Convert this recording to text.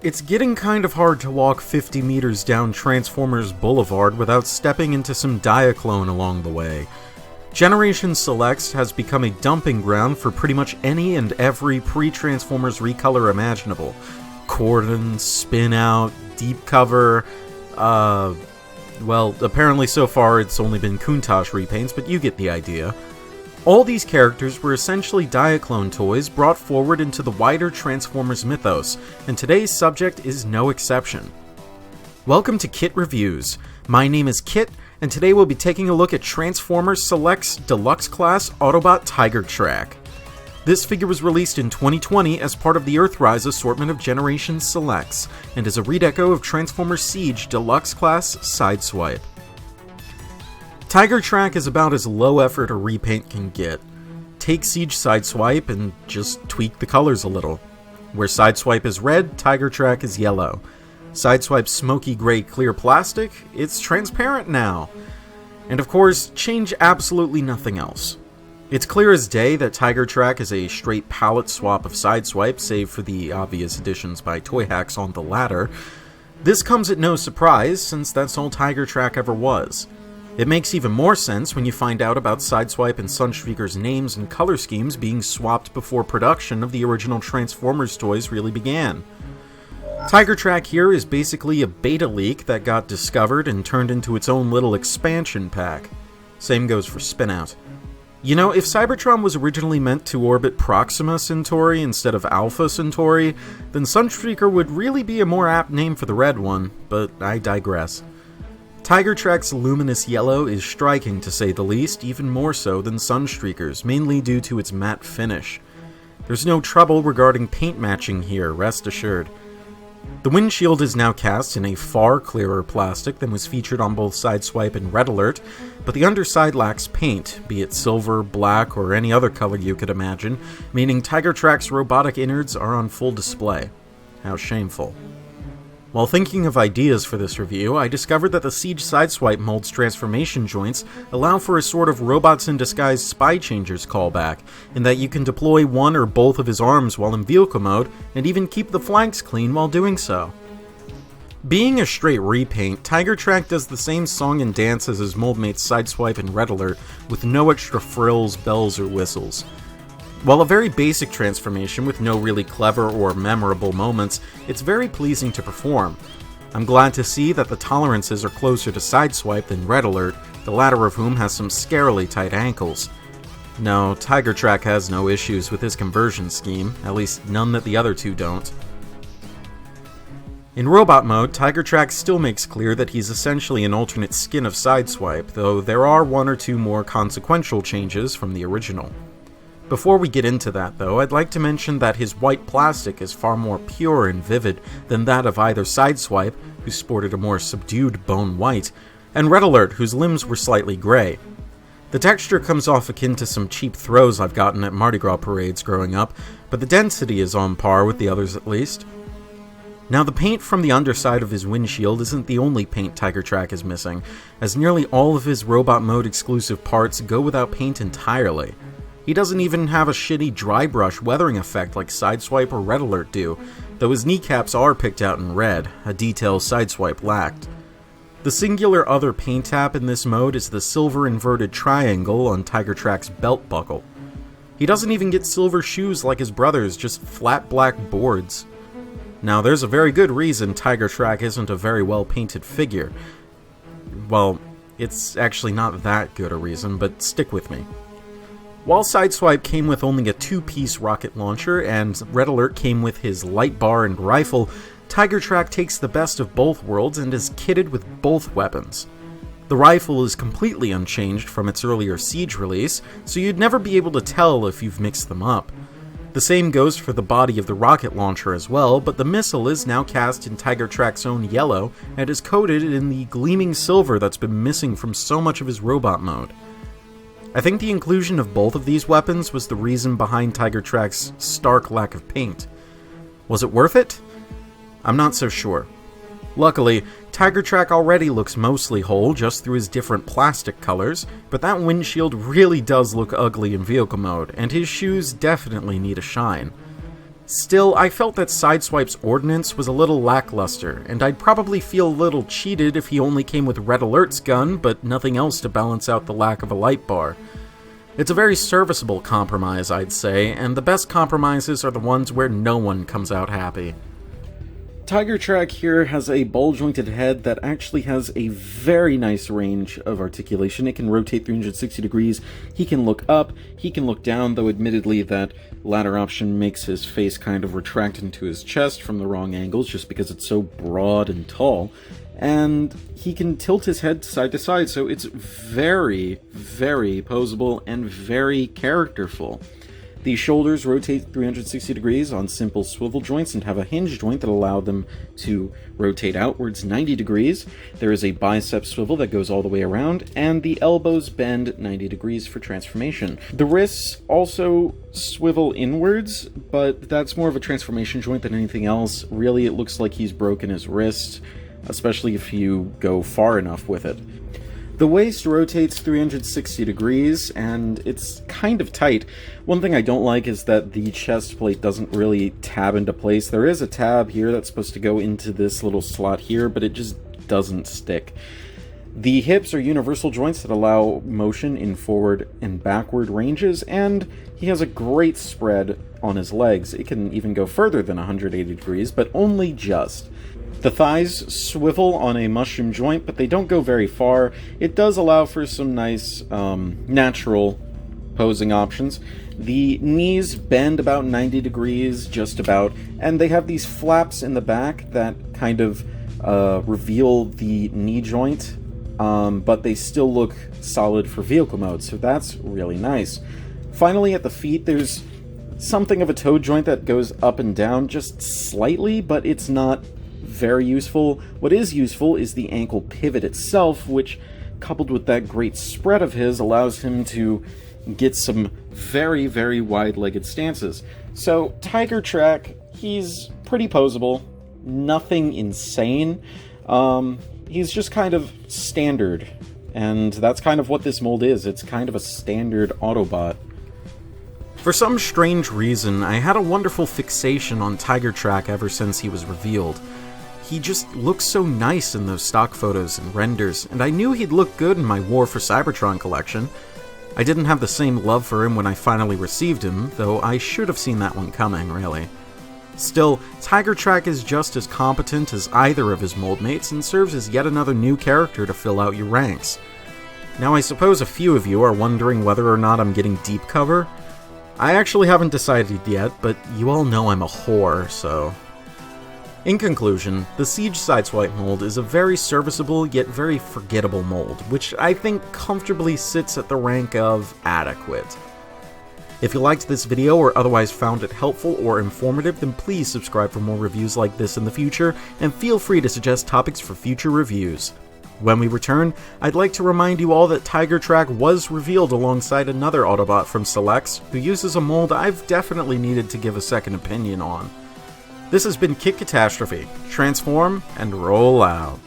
It's getting kind of hard to walk 50 meters down Transformers Boulevard without stepping into some Diaclone along the way. Generation Selects has become a dumping ground for pretty much any and every pre-Transformers recolor imaginable. Cordon, Spin Out, Deep Cover, well, apparently so far it's only been Countach repaints, but you get the idea. All these characters were essentially Diaclone toys brought forward into the wider Transformers mythos, and today's subject is no exception. Welcome to Kit Reviews. My name is Kit, and today we'll be taking a look at Transformers Select's Deluxe Class Autobot TIGERTRACK. This figure was released in 2020 as part of the Earthrise assortment of Generation Selects, and is a redeco of Transformers Siege Deluxe Class Sideswipe. TIGERTRACK is about as low effort a repaint can get. Take Siege Sideswipe and just tweak the colors a little. Where Sideswipe is red, TIGERTRACK is yellow. Sideswipe's smoky gray clear plastic, it's transparent now. And of course, change absolutely nothing else. It's clear as day that TIGERTRACK is a straight palette swap of Sideswipe, save for the obvious additions by Toy Hacks on the latter. This comes at no surprise, since that's all TIGERTRACK ever was. It makes even more sense when you find out about Sideswipe and Sunstreaker's names and color schemes being swapped before production of the original Transformers toys really began. TIGERTRACK here is basically a beta leak that got discovered and turned into its own little expansion pack. Same goes for Spin Out. You know, if Cybertron was originally meant to orbit Proxima Centauri instead of Alpha Centauri, then Sunstreaker would really be a more apt name for the red one, but I digress. TIGERTRACK's luminous yellow is striking to say the least, even more so than Sunstreaker's, mainly due to its matte finish. There's no trouble regarding paint matching here, rest assured. The windshield is now cast in a far clearer plastic than was featured on both Sideswipe and Red Alert, but the underside lacks paint, be it silver, black, or any other color you could imagine, meaning TIGERTRACK's robotic innards are on full display. How shameful. While thinking of ideas for this review, I discovered that the Siege Sideswipe mold's transformation joints allow for a sort of Robots in Disguise Spy Changers callback, in that you can deploy one or both of his arms while in vehicle mode, and even keep the flanks clean while doing so. Being a straight repaint, TIGERTRACK does the same song and dance as his mold mates Sideswipe and Red Alert, with no extra frills, bells, or whistles. While a very basic transformation with no really clever or memorable moments, it's very pleasing to perform. I'm glad to see that the tolerances are closer to Sideswipe than Red Alert, the latter of whom has some scarily tight ankles. No, TIGERTRACK has no issues with his conversion scheme, at least none that the other two don't. In robot mode, TIGERTRACK still makes clear that he's essentially an alternate skin of Sideswipe, though there are one or two more consequential changes from the original. Before we get into that, though, I'd like to mention that his white plastic is far more pure and vivid than that of either Sideswipe, who sported a more subdued bone white, and Red Alert, whose limbs were slightly gray. The texture comes off akin to some cheap throws I've gotten at Mardi Gras parades growing up, but the density is on par with the others at least. Now, the paint from the underside of his windshield isn't the only paint TIGERTRACK is missing, as nearly all of his robot mode exclusive parts go without paint entirely. He doesn't even have a shitty dry brush weathering effect like Sideswipe or Red Alert do, though his kneecaps are picked out in red, a detail Sideswipe lacked. The singular other paint tap in this mode is the silver inverted triangle on TIGERTRACK's belt buckle. He doesn't even get silver shoes like his brothers, just flat black boards. Now, there's a very good reason TIGERTRACK isn't a very well painted figure. Well, it's actually not that good a reason, but stick with me. While Sideswipe came with only a two-piece rocket launcher, and Red Alert came with his light bar and rifle, TIGERTRACK takes the best of both worlds and is kitted with both weapons. The rifle is completely unchanged from its earlier Siege release, so you'd never be able to tell if you've mixed them up. The same goes for the body of the rocket launcher as well, but the missile is now cast in TIGERTRACK's own yellow, and is coated in the gleaming silver that's been missing from so much of his robot mode. I think the inclusion of both of these weapons was the reason behind TIGERTRACK's stark lack of paint. Was it worth it? I'm not so sure. Luckily, TIGERTRACK already looks mostly whole just through his different plastic colors, but that windshield really does look ugly in vehicle mode, and his shoes definitely need a shine. Still, I felt that Sideswipe's ordnance was a little lackluster, and I'd probably feel a little cheated if he only came with Red Alert's gun, but nothing else to balance out the lack of a light bar. It's a very serviceable compromise, I'd say, and the best compromises are the ones where no one comes out happy. TIGERTRACK here has a ball-jointed head that actually has a very nice range of articulation. It can rotate 360 degrees, he can look up, he can look down, though admittedly that latter option makes his face kind of retract into his chest from the wrong angles just because it's so broad and tall. And he can tilt his head side to side, so it's very, very poseable and very characterful. The shoulders rotate 360 degrees on simple swivel joints and have a hinge joint that allow them to rotate outwards 90 degrees. There is a bicep swivel that goes all the way around, and the elbows bend 90 degrees for transformation. The wrists also swivel inwards, but that's more of a transformation joint than anything else. Really, it looks like he's broken his wrist, especially if you go far enough with it. The waist rotates 360 degrees, and it's kind of tight. One thing I don't like is that the chest plate doesn't really tab into place. There is a tab here that's supposed to go into this little slot here, but it just doesn't stick. The hips are universal joints that allow motion in forward and backward ranges, and he has a great spread on his legs. It can even go further than 180 degrees, but only just. The thighs swivel on a mushroom joint, but they don't go very far. It does allow for some nice, natural posing options. The knees bend about 90 degrees, just about, and they have these flaps in the back that kind of reveal the knee joint, but they still look solid for vehicle mode, so that's really nice. Finally, at the feet, there's something of a toe joint that goes up and down just slightly, but it's not very useful. What is useful is the ankle pivot itself, which, coupled with that great spread of his, allows him to get some very, very wide-legged stances. So, TIGERTRACK, he's pretty poseable, nothing insane. He's just kind of standard, and that's kind of what this mold is. It's kind of a standard Autobot. For some strange reason, I had a wonderful fixation on TIGERTRACK ever since he was revealed. He just looks so nice in those stock photos and renders, and I knew he'd look good in my War for Cybertron collection. I didn't have the same love for him when I finally received him, though I should have seen that one coming, really. Still, TIGERTRACK is just as competent as either of his mold mates and serves as yet another new character to fill out your ranks. Now I suppose a few of you are wondering whether or not I'm getting deep cover. I actually haven't decided yet, but you all know I'm a whore, so... In conclusion, the Siege Sideswipe mold is a very serviceable yet very forgettable mold, which I think comfortably sits at the rank of adequate. If you liked this video or otherwise found it helpful or informative, then please subscribe for more reviews like this in the future, and feel free to suggest topics for future reviews. When we return, I'd like to remind you all that TIGERTRACK was revealed alongside another Autobot from Selects, who uses a mold I've definitely needed to give a second opinion on. This has been Kit Katastrophe. Transform and roll out.